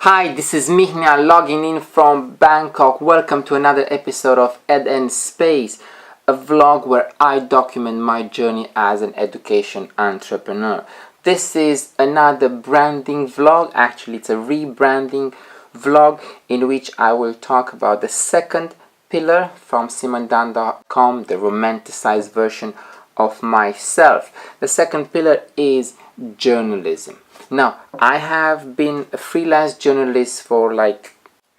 Hi, this is Mihnia logging in from Bangkok. Welcome to another episode of EdEn Space, a vlog where I document my journey as an education entrepreneur. This is another branding vlog. Actually, it's a rebranding vlog in which I will talk about the second pillar from simondan.com, the romanticized version of myself. The second pillar is journalism. Now, I have been a freelance journalist for like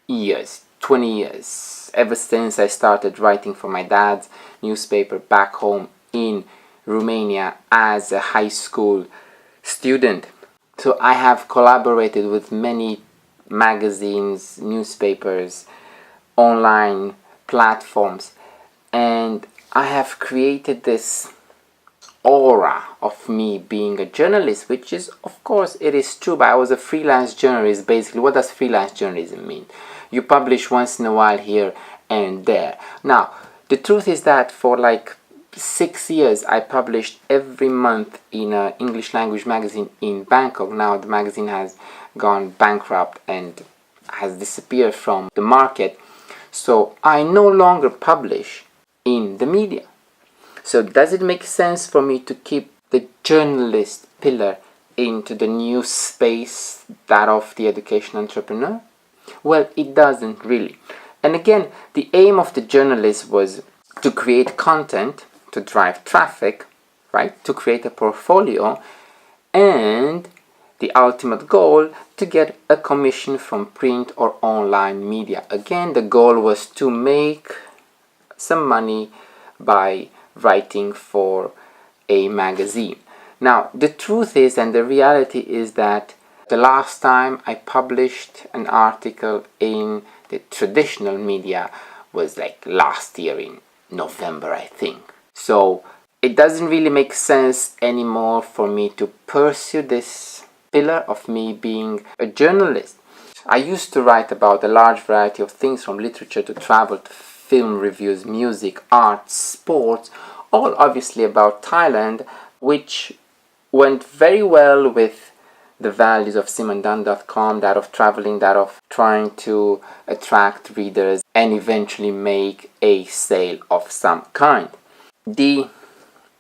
years, 20 years, ever since I started writing for my dad's newspaper back home in Romania as a high school student. So I have collaborated with many magazines, newspapers, online platforms, and I have created this aura of me being a journalist, which is, of course, it is true, but I was a freelance journalist. Basically, what does freelance journalism mean? You publish once in a while here and there. Now, the truth is that for like 6 years I published every month in an English language magazine in Bangkok. Now the magazine has gone bankrupt and has disappeared from the market, so I no longer publish in the media. So does it make sense for me to keep the journalist pillar into the new space, that of the education entrepreneur? Well, it doesn't really. And again, the aim of the journalist was to create content, to drive traffic, right? To create a portfolio, and the ultimate goal, to get a commission from print or online media. Again, the goal was to make some money by writing for a magazine. Now, the truth is, and the reality is, that the last time I published an article in the traditional media was like last year in November, I think. So it doesn't really make sense anymore for me to pursue this pillar of me being a journalist. I used to write about a large variety of things, from literature to travel to film reviews, music, art, sports, all obviously about Thailand, which went very well with the values of simondan.com, that of traveling, that of trying to attract readers and eventually make a sale of some kind. The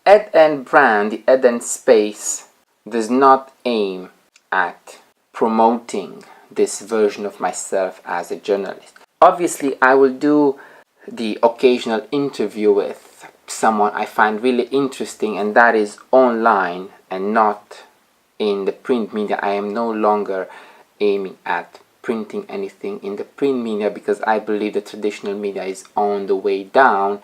EdEn brand, the EdEn space, does not aim at promoting this version of myself as a journalist. Obviously, I will do the occasional interview with someone I find really interesting, and that is online and not in the print media. I am no longer aiming at printing anything in the print media because I believe the traditional media is on the way down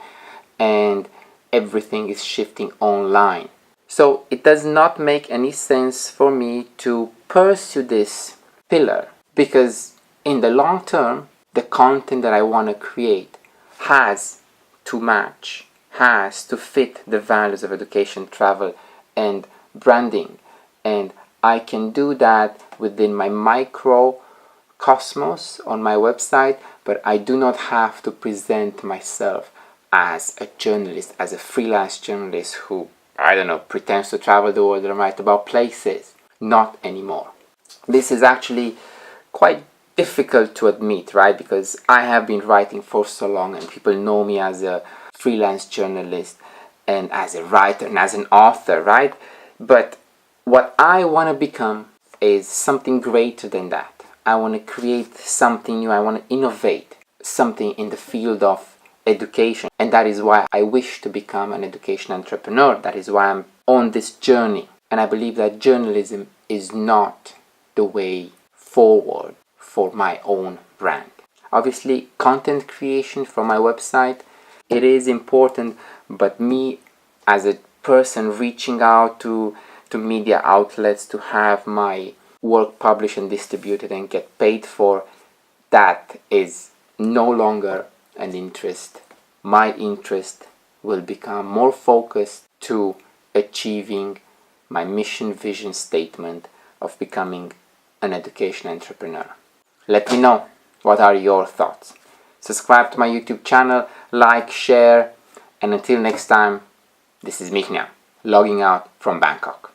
and everything is shifting online. So it does not make any sense for me to pursue this pillar, because in the long term, the content that I want to create has to match, has to fit the values of education, travel, and branding. And I can do that within my microcosmos on my website, but I do not have to present myself as a journalist, as a freelance journalist who, I don't know, pretends to travel the world and write about places. Not anymore. This is actually quite difficult to admit, right? Because I have been writing for so long and people know me as a freelance journalist and as a writer and as an author, right? But what I want to become is something greater than that. I want to create something new. I want to innovate something in the field of education. And that is why I wish to become an education entrepreneur. That is why I'm on this journey. And I believe that journalism is not the way forward for my own brand. Obviously, content creation for my website, it is important, but me as a person reaching out to media outlets to have my work published and distributed and get paid for, that is no longer an interest. My interest will become more focused to achieving my mission, vision, statement of becoming an education entrepreneur. Let me know, what are your thoughts? Subscribe to my YouTube channel, like, share, and until next time, this is Mihnia, logging out from Bangkok.